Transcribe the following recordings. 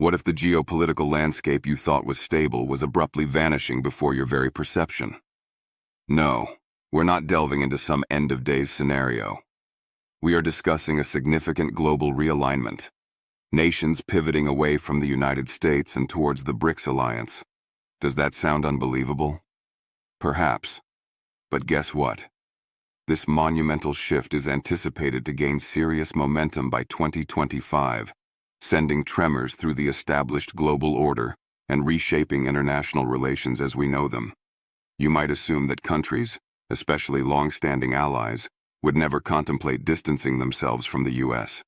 What if the geopolitical landscape you thought was stable was abruptly vanishing before your very perception? No, we're not delving into some end-of-days scenario. We are discussing a significant global realignment. Nations pivoting away from the United States and towards the BRICS alliance. Does that sound unbelievable? Perhaps. But guess what? This monumental shift is anticipated to gain serious momentum by 2025, sending tremors through the established global order and reshaping international relations as we know them. You might assume that countries, especially long-standing allies, would never contemplate distancing themselves from the U.S.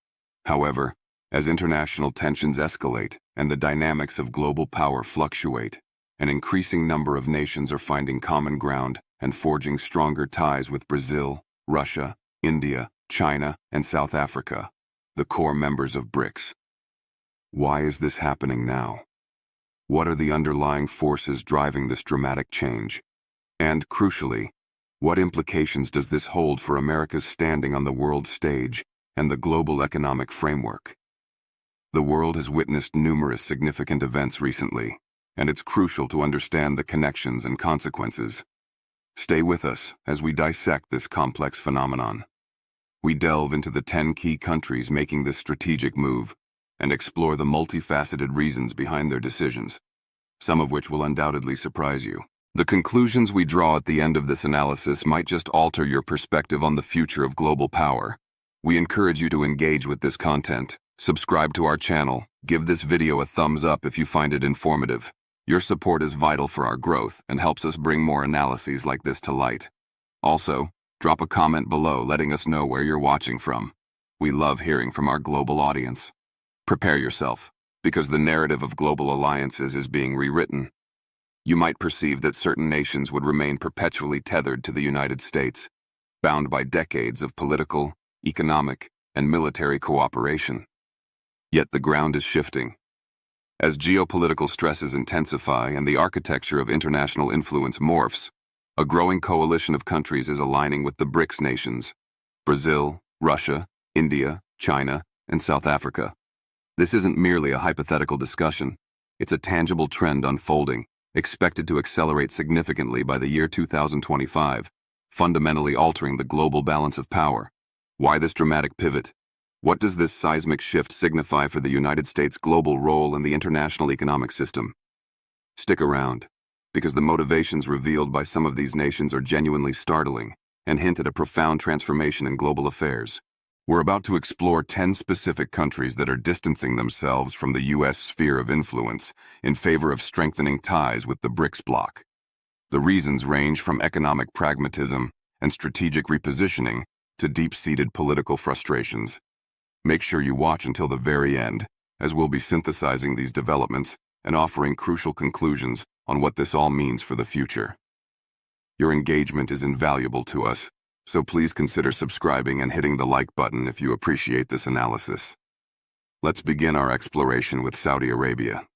However, as international tensions escalate and the dynamics of global power fluctuate, an increasing number of nations are finding common ground and forging stronger ties with Brazil, Russia, India, China, and South Africa, the core members of BRICS. Why is this happening now? What are the underlying forces driving this dramatic change? And, crucially, what implications does this hold for America's standing on the world stage and the global economic framework? The world has witnessed numerous significant events recently, and it's crucial to understand the connections and consequences. Stay with us as we dissect this complex phenomenon. We delve into the 10 key countries making this strategic move and explore the multifaceted reasons behind their decisions, some of which will undoubtedly surprise you. The conclusions we draw at the end of this analysis might just alter your perspective on the future of global power. We encourage you to engage with this content, subscribe to our channel, give this video a thumbs up if you find it informative. Your support is vital for our growth and helps us bring more analyses like this to light. Also, drop a comment below letting us know where you're watching from. We love hearing from our global audience. Prepare yourself, because the narrative of global alliances is being rewritten. You might perceive that certain nations would remain perpetually tethered to the United States, bound by decades of political, economic, and military cooperation. Yet the ground is shifting. As geopolitical stresses intensify and the architecture of international influence morphs, a growing coalition of countries is aligning with the BRICS nations: Brazil, Russia, India, China, and South Africa. This isn't merely a hypothetical discussion. It's a tangible trend unfolding, expected to accelerate significantly by the year 2025, fundamentally altering the global balance of power. Why this dramatic pivot? What does this seismic shift signify for the United States' global role in the international economic system? Stick around, because the motivations revealed by some of these nations are genuinely startling and hint at a profound transformation in global affairs. We're about to explore 10 specific countries that are distancing themselves from the U.S. sphere of influence in favor of strengthening ties with the BRICS bloc. The reasons range from economic pragmatism and strategic repositioning to deep-seated political frustrations. Make sure you watch until the very end, as we'll be synthesizing these developments and offering crucial conclusions on what this all means for the future. Your engagement is invaluable to us, so please consider subscribing and hitting the like button if you appreciate this analysis. Let's begin our exploration with Saudi Arabia.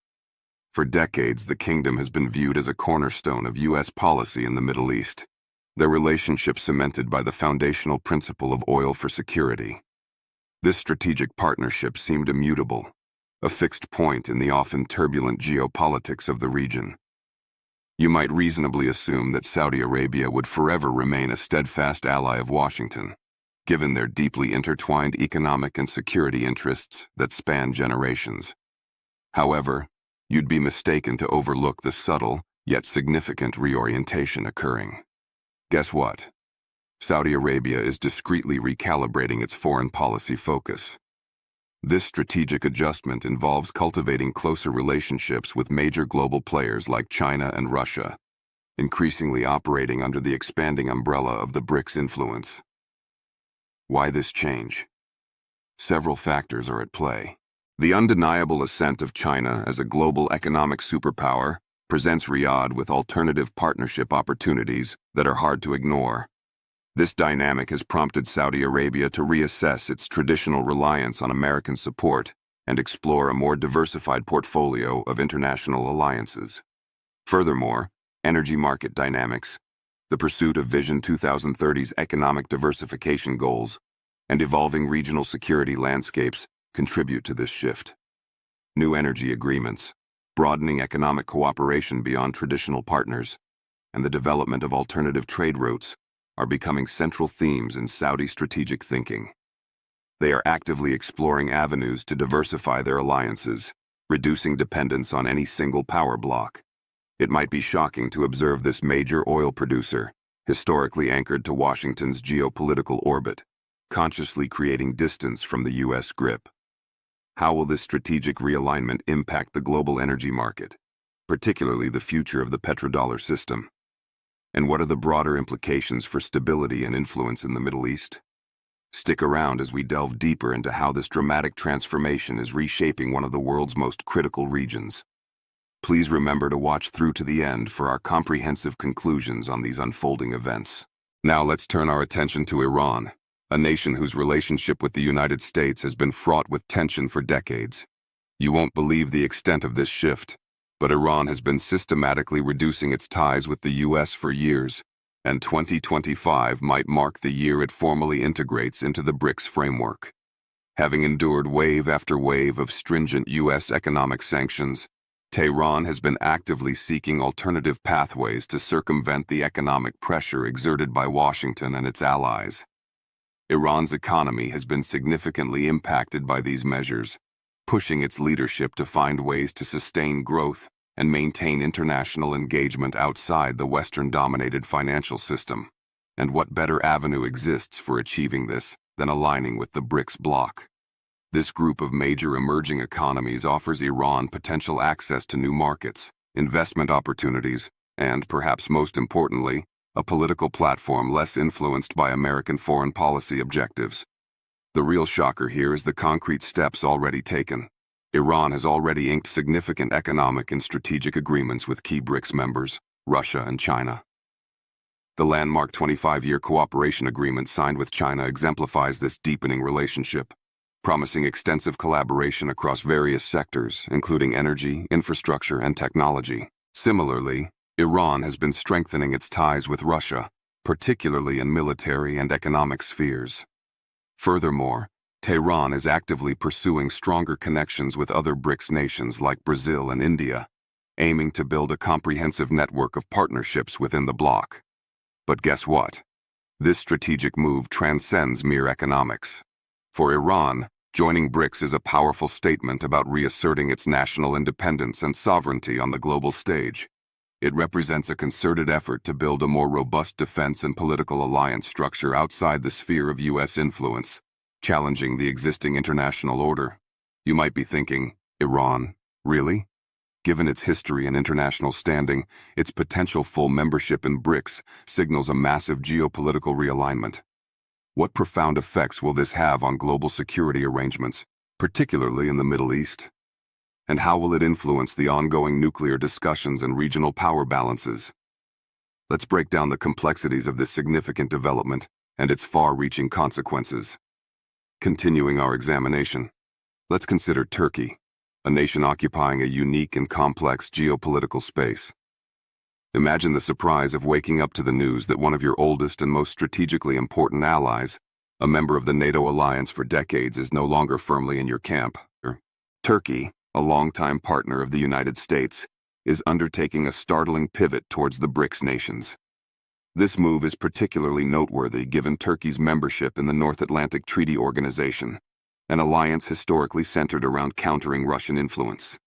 For decades, the kingdom has been viewed as a cornerstone of U.S. policy in the Middle East, their relationship cemented by the foundational principle of oil for security. This strategic partnership seemed immutable, a fixed point in the often turbulent geopolitics of the region. You might reasonably assume that Saudi Arabia would forever remain a steadfast ally of Washington, given their deeply intertwined economic and security interests that span generations. However, you'd be mistaken to overlook the subtle, yet significant reorientation occurring. Guess what? Saudi Arabia is discreetly recalibrating its foreign policy focus. This strategic adjustment involves cultivating closer relationships with major global players like China and Russia, increasingly operating under the expanding umbrella of the BRICS influence. Why this change? Several factors are at play. The undeniable ascent of China as a global economic superpower presents Riyadh with alternative partnership opportunities that are hard to ignore. This dynamic has prompted Saudi Arabia to reassess its traditional reliance on American support and explore a more diversified portfolio of international alliances. Furthermore, energy market dynamics, the pursuit of Vision 2030's economic diversification goals, and evolving regional security landscapes contribute to this shift. new energy agreements, broadening economic cooperation beyond traditional partners, and the development of alternative trade routes are becoming central themes in Saudi strategic thinking. They are actively exploring avenues to diversify their alliances, reducing dependence on any single power bloc. It might be shocking to observe this major oil producer, historically anchored to Washington's geopolitical orbit, consciously creating distance from the U.S. grip. How will this strategic realignment impact the global energy market, particularly the future of the petrodollar system? And what are the broader implications for stability and influence in the Middle East? Stick around as we delve deeper into how this dramatic transformation is reshaping one of the world's most critical regions. Please remember to watch through to the end for our comprehensive conclusions on these unfolding events. Now let's turn our attention to Iran, a nation whose relationship with the United States has been fraught with tension for decades. You won't believe the extent of this shift, but Iran has been systematically reducing its ties with the U.S. for years, and 2025 might mark the year it formally integrates into the BRICS framework. Having endured wave after wave of stringent U.S. economic sanctions, Tehran has been actively seeking alternative pathways to circumvent the economic pressure exerted by Washington and its allies. Iran's economy has been significantly impacted by these measures, pushing its leadership to find ways to sustain growth and maintain international engagement outside the Western-dominated financial system. And what better avenue exists for achieving this than aligning with the BRICS bloc? This group of major emerging economies offers Iran potential access to new markets, investment opportunities, and, perhaps most importantly, a political platform less influenced by American foreign policy objectives. The real shocker here is the concrete steps already taken. Iran has already inked significant economic and strategic agreements with key BRICS members, Russia and China. The landmark 25-year cooperation agreement signed with China exemplifies this deepening relationship, promising extensive collaboration across various sectors, including energy, infrastructure, and technology. Similarly, Iran has been strengthening its ties with Russia, particularly in military and economic spheres. Furthermore, Tehran is actively pursuing stronger connections with other BRICS nations like Brazil and India, aiming to build a comprehensive network of partnerships within the bloc. But guess what? This strategic move transcends mere economics. For Iran, joining BRICS is a powerful statement about reasserting its national independence and sovereignty on the global stage. It represents a concerted effort to build a more robust defense and political alliance structure outside the sphere of U.S. influence, challenging the existing international order. You might be thinking, Iran, really? Given its history and international standing, its potential full membership in BRICS signals a massive geopolitical realignment. What profound effects will this have on global security arrangements, particularly in the Middle East? And how will it influence the ongoing nuclear discussions and regional power balances? Let's break down the complexities of this significant development and its far-reaching consequences. Continuing our examination, let's consider Turkey, a nation occupying a unique and complex geopolitical space. Imagine the surprise of waking up to the news that one of your oldest and most strategically important allies, a member of the NATO alliance for decades, is no longer firmly in your camp. Turkey, a longtime partner of the United States, is undertaking a startling pivot towards the BRICS nations. This move is particularly noteworthy given Turkey's membership in the North Atlantic Treaty Organization, an alliance historically centered around countering Russian influence.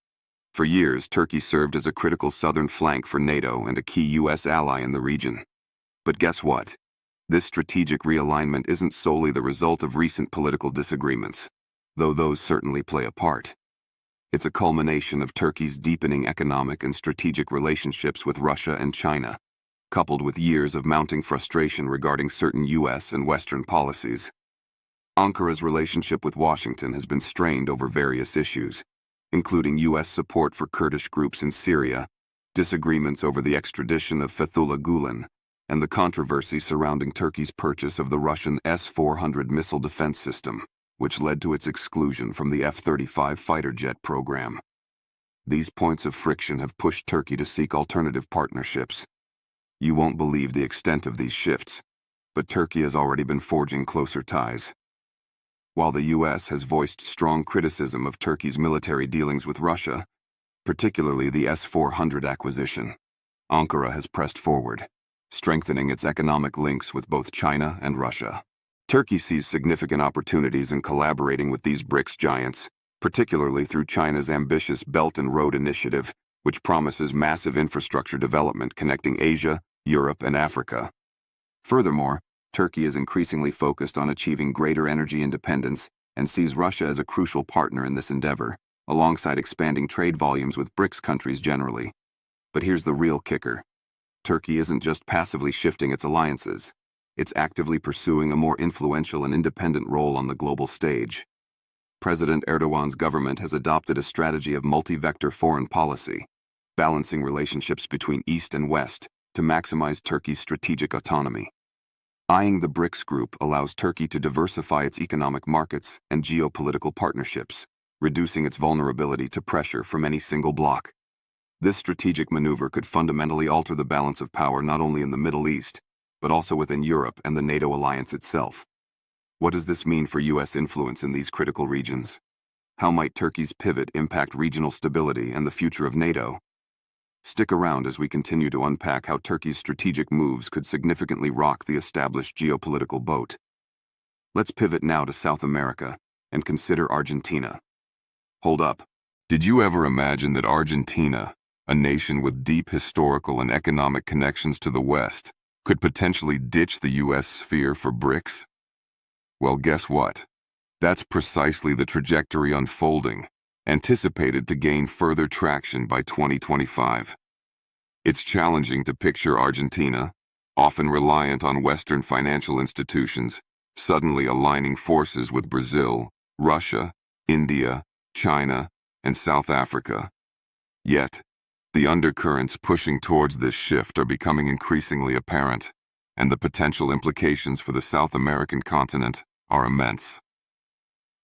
For years, Turkey served as a critical southern flank for NATO and a key U.S. ally in the region. But guess what? This strategic realignment isn't solely the result of recent political disagreements, though those certainly play a part. It's a culmination of Turkey's deepening economic and strategic relationships with Russia and China, coupled with years of mounting frustration regarding certain U.S. and Western policies. Ankara's relationship with Washington has been strained over various issues, including U.S. support for Kurdish groups in Syria, disagreements over the extradition of Fethullah Gulen, and the controversy surrounding Turkey's purchase of the Russian S-400 missile defense system, which led to its exclusion from the F-35 fighter jet program. These points of friction have pushed Turkey to seek alternative partnerships. You won't believe the extent of these shifts, but Turkey has already been forging closer ties. While the US has voiced strong criticism of Turkey's military dealings with Russia, particularly the S-400 acquisition, Ankara has pressed forward, strengthening its economic links with both China and Russia. Turkey sees significant opportunities in collaborating with these BRICS giants, particularly through China's ambitious Belt and Road Initiative, which promises massive infrastructure development connecting Asia, Europe, and Africa. Furthermore, Turkey is increasingly focused on achieving greater energy independence and sees Russia as a crucial partner in this endeavor, alongside expanding trade volumes with BRICS countries generally. But here's the real kicker. Turkey isn't just passively shifting its alliances. It's actively pursuing a more influential and independent role on the global stage. President Erdogan's government has adopted a strategy of multi-vector foreign policy, balancing relationships between East and West to maximize Turkey's strategic autonomy. Eyeing the BRICS group allows Turkey to diversify its economic markets and geopolitical partnerships, reducing its vulnerability to pressure from any single bloc. This strategic maneuver could fundamentally alter the balance of power not only in the Middle East, but also within Europe and the NATO alliance itself. What does this mean for U.S. influence in these critical regions? How might Turkey's pivot impact regional stability and the future of NATO? Stick around as we continue to unpack how Turkey's strategic moves could significantly rock the established geopolitical boat. Let's pivot now to South America and consider Argentina. Hold up. Did you ever imagine that Argentina, a nation with deep historical and economic connections to the West, could potentially ditch the U.S. sphere for BRICS? Well, guess what? That's precisely the trajectory unfolding, anticipated to gain further traction by 2025. It's challenging to picture Argentina, often reliant on Western financial institutions, suddenly aligning forces with Brazil, Russia, India, China, and South Africa. Yet, the undercurrents pushing towards this shift are becoming increasingly apparent, and the potential implications for the South American continent are immense.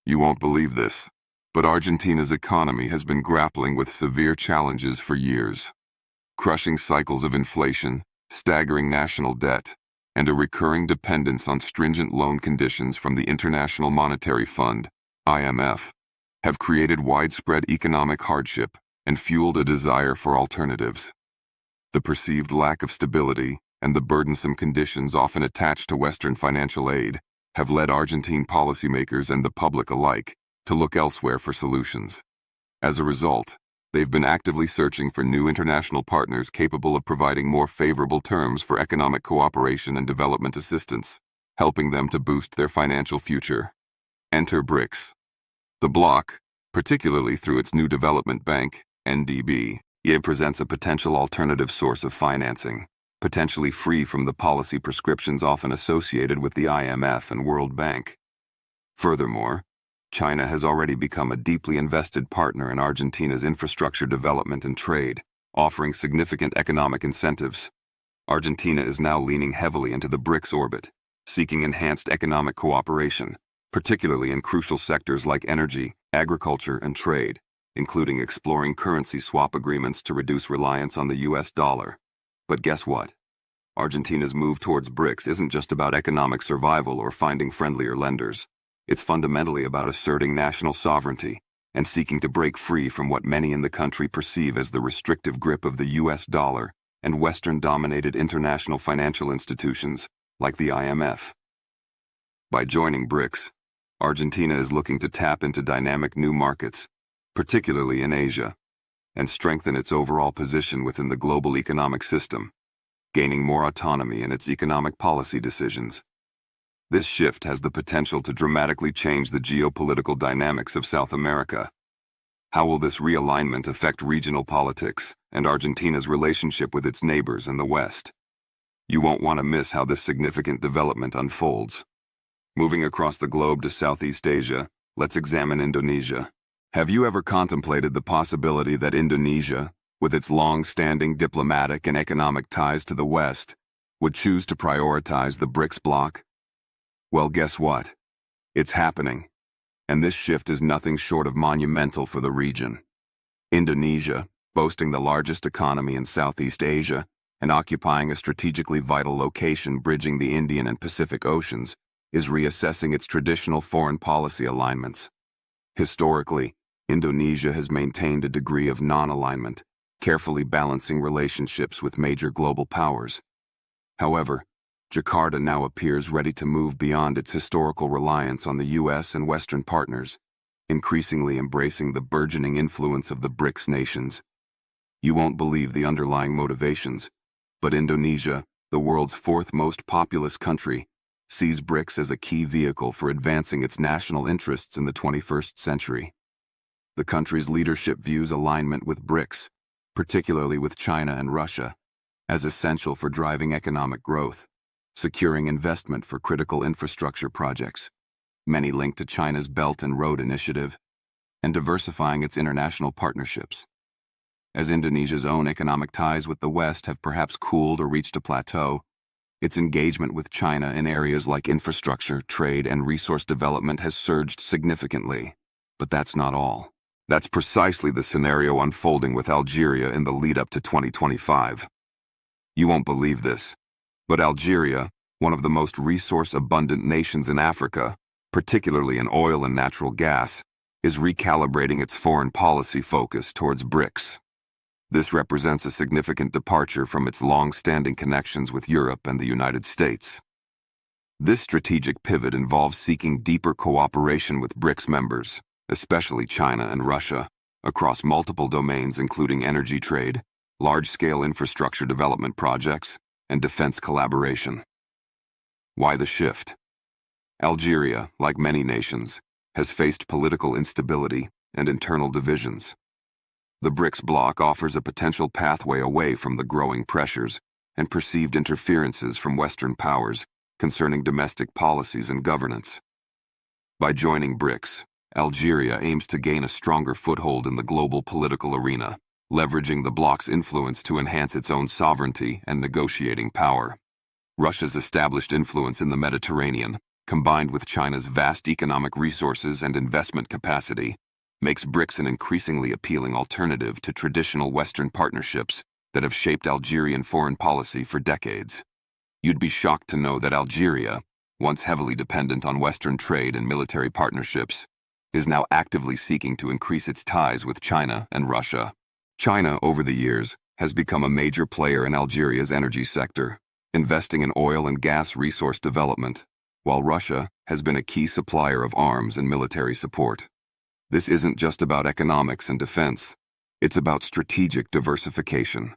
You won't believe this, but Argentina's economy has been grappling with severe challenges for years. Crushing cycles of inflation, staggering national debt, and a recurring dependence on stringent loan conditions from the International Monetary Fund, IMF, have created widespread economic hardship and fueled a desire for alternatives. The perceived lack of stability and the burdensome conditions often attached to Western financial aid have led Argentine policymakers and the public alike to look elsewhere for solutions. As a result, they've been actively searching for new international partners capable of providing more favorable terms for economic cooperation and development assistance, helping them to boost their financial future. Enter BRICS. The bloc, particularly through its new development bank, NDB, it presents a potential alternative source of financing, potentially free from the policy prescriptions often associated with the IMF and World Bank. Furthermore, China has already become a deeply invested partner in Argentina's infrastructure development and trade, offering significant economic incentives. Argentina is now leaning heavily into the BRICS orbit, seeking enhanced economic cooperation, particularly in crucial sectors like energy, agriculture, and trade, including exploring currency swap agreements to reduce reliance on the US dollar. But guess what? Argentina's move towards BRICS isn't just about economic survival or finding friendlier lenders. It's fundamentally about asserting national sovereignty and seeking to break free from what many in the country perceive as the restrictive grip of the US dollar and Western-dominated international financial institutions like the IMF. By joining BRICS, Argentina is looking to tap into dynamic new markets, particularly in Asia, and strengthen its overall position within the global economic system, gaining more autonomy in its economic policy decisions. This shift has the potential to dramatically change the geopolitical dynamics of South America. How will this realignment affect regional politics and Argentina's relationship with its neighbors in the West? You won't want to miss how this significant development unfolds. Moving across the globe to Southeast Asia, let's examine Indonesia. Have you ever contemplated the possibility that Indonesia, with its long-standing diplomatic and economic ties to the West, would choose to prioritize the BRICS bloc? Well, guess what? It's happening, and this shift is nothing short of monumental for the region. Indonesia, boasting the largest economy in Southeast Asia and occupying a strategically vital location bridging the Indian and Pacific Oceans, is reassessing its traditional foreign policy alignments. Historically, Indonesia has maintained a degree of non-alignment, carefully balancing relationships with major global powers. However, Jakarta now appears ready to move beyond its historical reliance on the U.S. and Western partners, increasingly embracing the burgeoning influence of the BRICS nations. You won't believe the underlying motivations, but Indonesia, the world's fourth most populous country, sees BRICS as a key vehicle for advancing its national interests in the 21st century. The country's leadership views alignment with BRICS, particularly with China and Russia, as essential for driving economic growth, securing investment for critical infrastructure projects, many linked to China's Belt and Road Initiative, and diversifying its international partnerships. As Indonesia's own economic ties with the West have perhaps cooled or reached a plateau, its engagement with China in areas like infrastructure, trade, and resource development has surged significantly. But that's not all. That's precisely the scenario unfolding with Algeria in the lead-up to 2025. You won't believe this, but Algeria, one of the most resource-abundant nations in Africa, particularly in oil and natural gas, is recalibrating its foreign policy focus towards BRICS. This represents a significant departure from its long-standing connections with Europe and the United States. This strategic pivot involves seeking deeper cooperation with BRICS members, especially China and Russia, across multiple domains including energy trade, large-scale infrastructure development projects, and defense collaboration. Why the shift? Algeria, like many nations, has faced political instability and internal divisions. The BRICS bloc offers a potential pathway away from the growing pressures and perceived interferences from Western powers concerning domestic policies and governance. By joining BRICS, Algeria aims to gain a stronger foothold in the global political arena, leveraging the bloc's influence to enhance its own sovereignty and negotiating power. Russia's established influence in the Mediterranean, combined with China's vast economic resources and investment capacity, makes BRICS an increasingly appealing alternative to traditional Western partnerships that have shaped Algerian foreign policy for decades. You'd be shocked to know that Algeria, once heavily dependent on Western trade and military partnerships, is now actively seeking to increase its ties with China and Russia. China, over the years, has become a major player in Algeria's energy sector, investing in oil and gas resource development, while Russia has been a key supplier of arms and military support. This isn't just about economics and defense, it's about strategic diversification.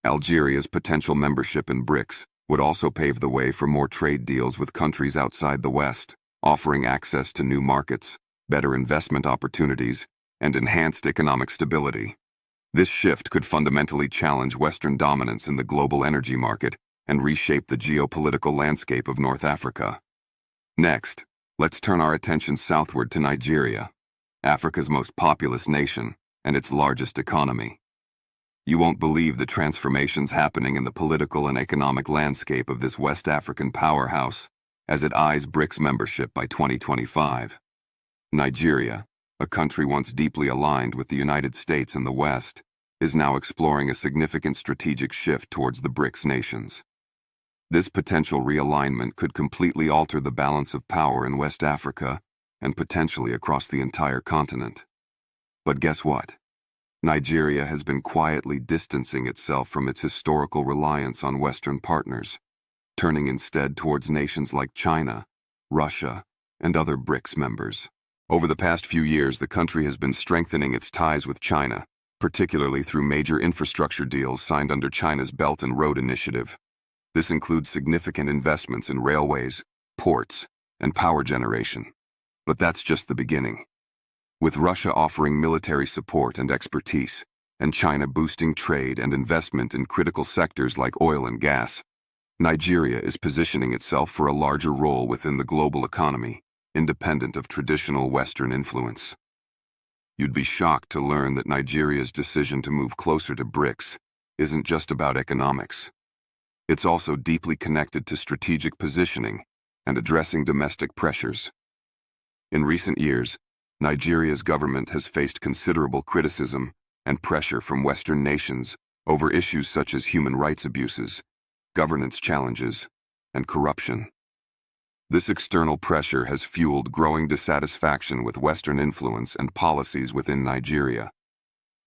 Algeria's potential membership in BRICS would also pave the way for more trade deals with countries outside the West, offering access to new markets, better investment opportunities, and enhanced economic stability. This shift could fundamentally challenge Western dominance in the global energy market and reshape the geopolitical landscape of North Africa. Next, let's turn our attention southward to Nigeria, Africa's most populous nation and its largest economy. You won't believe the transformations happening in the political and economic landscape of this West African powerhouse as it eyes BRICS membership by 2025. Nigeria, a country once deeply aligned with the United States and the West, is now exploring a significant strategic shift towards the BRICS nations. This potential realignment could completely alter the balance of power in West Africa and potentially across the entire continent. But guess what? Nigeria has been quietly distancing itself from its historical reliance on Western partners, turning instead towards nations like China, Russia, and other BRICS members. Over the past few years, the country has been strengthening its ties with China, particularly through major infrastructure deals signed under China's Belt and Road Initiative. This includes significant investments in railways, ports, and power generation. But that's just the beginning. With Russia offering military support and expertise, and China boosting trade and investment in critical sectors like oil and gas, Nigeria is positioning itself for a larger role within the global economy, independent of traditional Western influence. You'd be shocked to learn that Nigeria's decision to move closer to BRICS isn't just about economics. It's also deeply connected to strategic positioning and addressing domestic pressures. In recent years, Nigeria's government has faced considerable criticism and pressure from Western nations over issues such as human rights abuses, governance challenges, and corruption. This external pressure has fueled growing dissatisfaction with Western influence and policies within Nigeria.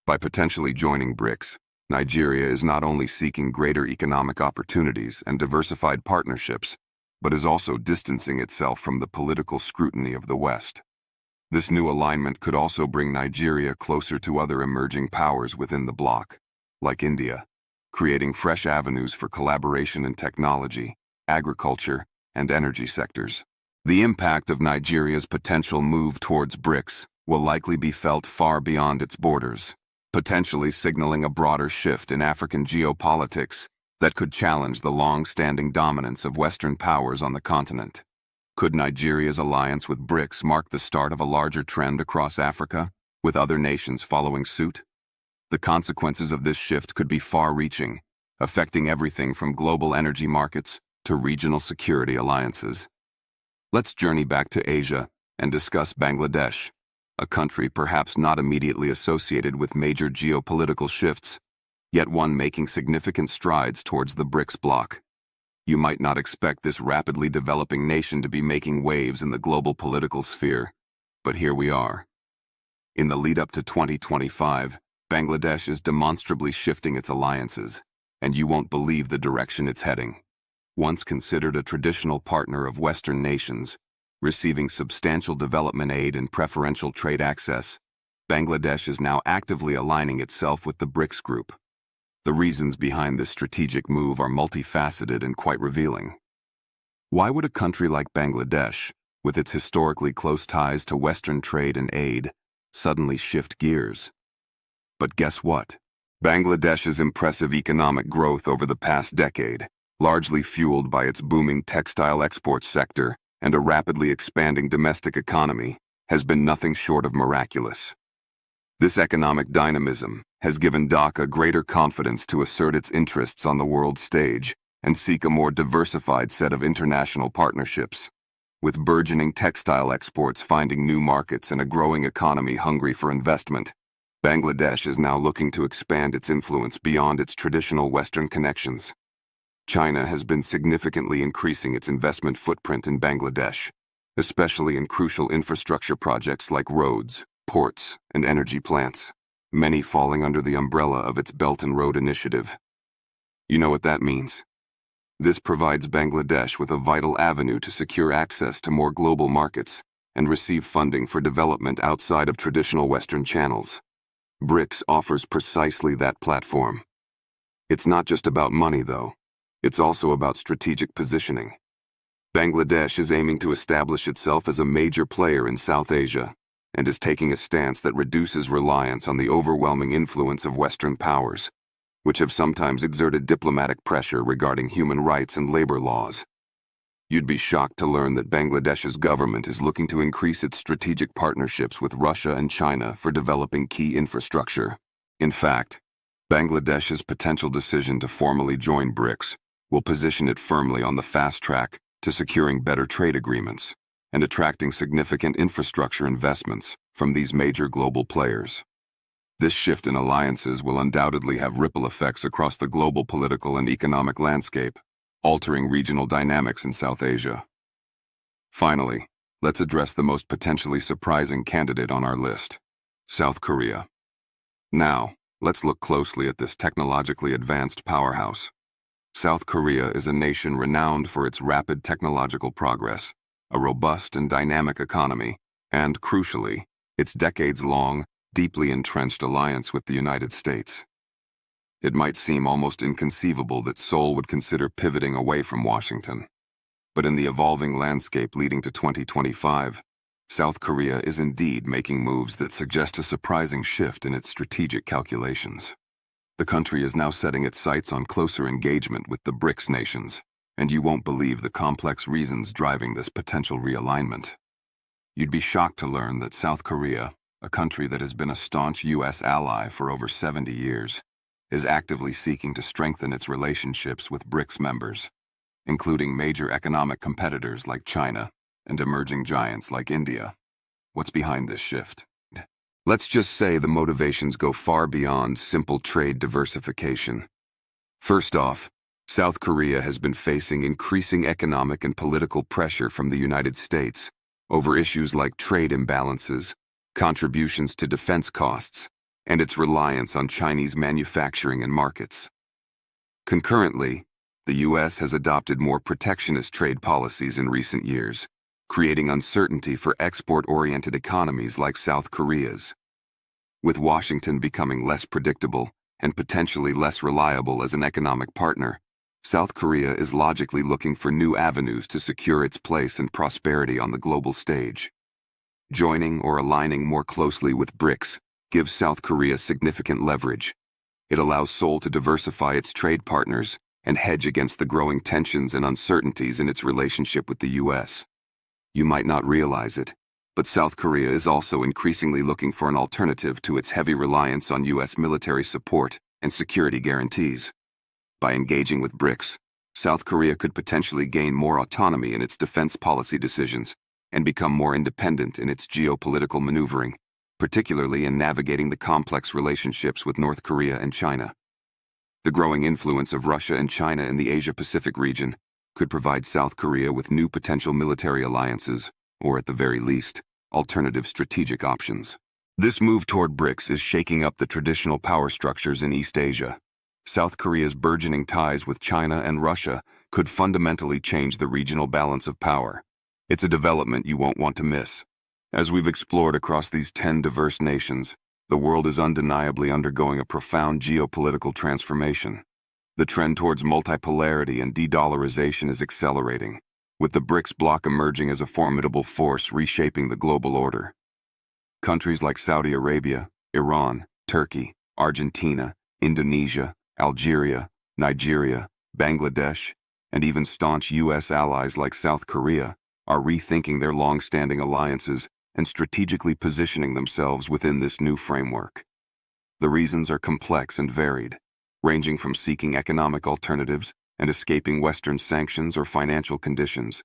By potentially joining BRICS, Nigeria is not only seeking greater economic opportunities and diversified partnerships, but is also distancing itself from the political scrutiny of the West. This new alignment could also bring Nigeria closer to other emerging powers within the bloc, like India, creating fresh avenues for collaboration in technology, agriculture, and energy sectors. The impact of Nigeria's potential move towards BRICS will likely be felt far beyond its borders, potentially signaling a broader shift in African geopolitics that could challenge the long-standing dominance of Western powers on the continent. Could Nigeria's alliance with BRICS mark the start of a larger trend across Africa, with other nations following suit? The consequences of this shift could be far-reaching, affecting everything from global energy markets to regional security alliances. Let's journey back to Asia and discuss Bangladesh, a country perhaps not immediately associated with major geopolitical shifts, yet one making significant strides towards the BRICS bloc. You might not expect this rapidly developing nation to be making waves in the global political sphere, but here we are. In the lead-up to 2025, Bangladesh is demonstrably shifting its alliances, and you won't believe the direction it's heading. Once considered a traditional partner of Western nations, receiving substantial development aid and preferential trade access, Bangladesh is now actively aligning itself with the BRICS group. The reasons behind this strategic move are multifaceted and quite revealing. Why would a country like Bangladesh, with its historically close ties to Western trade and aid, suddenly shift gears? But guess what? Bangladesh's impressive economic growth over the past decade, largely fueled by its booming textile export sector and a rapidly expanding domestic economy, has been nothing short of miraculous. This economic dynamism has given Dhaka greater confidence to assert its interests on the world stage and seek a more diversified set of international partnerships. With burgeoning textile exports finding new markets and a growing economy hungry for investment, Bangladesh is now looking to expand its influence beyond its traditional Western connections. China has been significantly increasing its investment footprint in Bangladesh, especially in crucial infrastructure projects like roads, ports, and energy plants, many falling under the umbrella of its Belt and Road Initiative. You know what that means? This provides Bangladesh with a vital avenue to secure access to more global markets and receive funding for development outside of traditional Western channels. BRICS offers precisely that platform. It's not just about money, though. It's also about strategic positioning. Bangladesh is aiming to establish itself as a major player in South Asia and is taking a stance that reduces reliance on the overwhelming influence of Western powers, which have sometimes exerted diplomatic pressure regarding human rights and labor laws. You'd be shocked to learn that Bangladesh's government is looking to increase its strategic partnerships with Russia and China for developing key infrastructure. In fact, Bangladesh's potential decision to formally join BRICS will position it firmly on the fast track to securing better trade agreements and attracting significant infrastructure investments from these major global players. This shift in alliances will undoubtedly have ripple effects across the global political and economic landscape, altering regional dynamics in South Asia. Finally, let's address the most potentially surprising candidate on our list, South Korea. Now, let's look closely at this technologically advanced powerhouse. South Korea is a nation renowned for its rapid technological progress, a robust and dynamic economy, and, crucially, its decades-long, deeply entrenched alliance with the United States. It might seem almost inconceivable that Seoul would consider pivoting away from Washington. But in the evolving landscape leading to 2025, South Korea is indeed making moves that suggest a surprising shift in its strategic calculations. The country is now setting its sights on closer engagement with the BRICS nations, and you won't believe the complex reasons driving this potential realignment. You'd be shocked to learn that South Korea, a country that has been a staunch U.S. ally for over 70 years, is actively seeking to strengthen its relationships with BRICS members, including major economic competitors like China and emerging giants like India. What's behind this shift? Let's just say the motivations go far beyond simple trade diversification. First off, South Korea has been facing increasing economic and political pressure from the United States over issues like trade imbalances, contributions to defense costs, and its reliance on Chinese manufacturing and markets. Concurrently, the U.S. has adopted more protectionist trade policies in recent years, creating uncertainty for export-oriented economies like South Korea's. With Washington becoming less predictable and potentially less reliable as an economic partner, South Korea is logically looking for new avenues to secure its place and prosperity on the global stage. Joining or aligning more closely with BRICS gives South Korea significant leverage. It allows Seoul to diversify its trade partners and hedge against the growing tensions and uncertainties in its relationship with the U.S. You might not realize it, but South Korea is also increasingly looking for an alternative to its heavy reliance on U.S. military support and security guarantees. By engaging with BRICS, South Korea could potentially gain more autonomy in its defense policy decisions and become more independent in its geopolitical maneuvering, particularly in navigating the complex relationships with North Korea and China. The growing influence of Russia and China in the Asia-Pacific region could provide South Korea with new potential military alliances, or at the very least, alternative strategic options. This move toward BRICS is shaking up the traditional power structures in East Asia. South Korea's burgeoning ties with China and Russia could fundamentally change the regional balance of power. It's a development you won't want to miss. As we've explored across these 10 diverse nations, the world is undeniably undergoing a profound geopolitical transformation. The trend towards multipolarity and de-dollarization is accelerating, with the BRICS bloc emerging as a formidable force reshaping the global order. Countries like Saudi Arabia, Iran, Turkey, Argentina, Indonesia, Algeria, Nigeria, Bangladesh, and even staunch U.S. allies like South Korea are rethinking their long-standing alliances and strategically positioning themselves within this new framework. The reasons are complex and varied, ranging from seeking economic alternatives and escaping Western sanctions or financial conditions,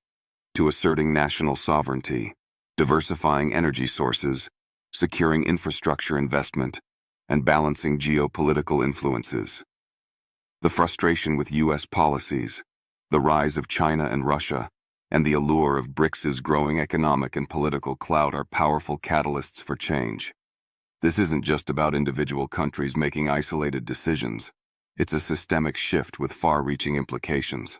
to asserting national sovereignty, diversifying energy sources, securing infrastructure investment, and balancing geopolitical influences. The frustration with U.S. policies, the rise of China and Russia, and the allure of BRICS's growing economic and political clout are powerful catalysts for change. This isn't just about individual countries making isolated decisions. It's a systemic shift with far-reaching implications.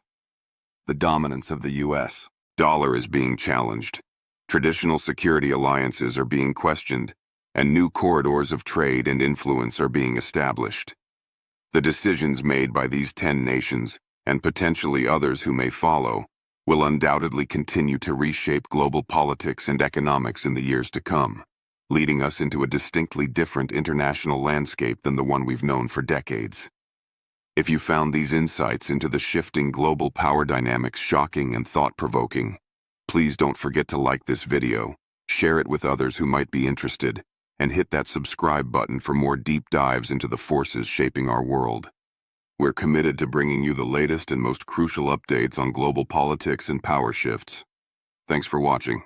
The dominance of the U.S. dollar is being challenged. Traditional security alliances are being questioned, and new corridors of trade and influence are being established. The decisions made by these 10 nations, and potentially others who may follow, will undoubtedly continue to reshape global politics and economics in the years to come, leading us into a distinctly different international landscape than the one we've known for decades. If you found these insights into the shifting global power dynamics shocking and thought-provoking, please don't forget to like this video, share it with others who might be interested, and hit that subscribe button for more deep dives into the forces shaping our world. We're committed to bringing you the latest and most crucial updates on global politics and power shifts. Thanks for watching.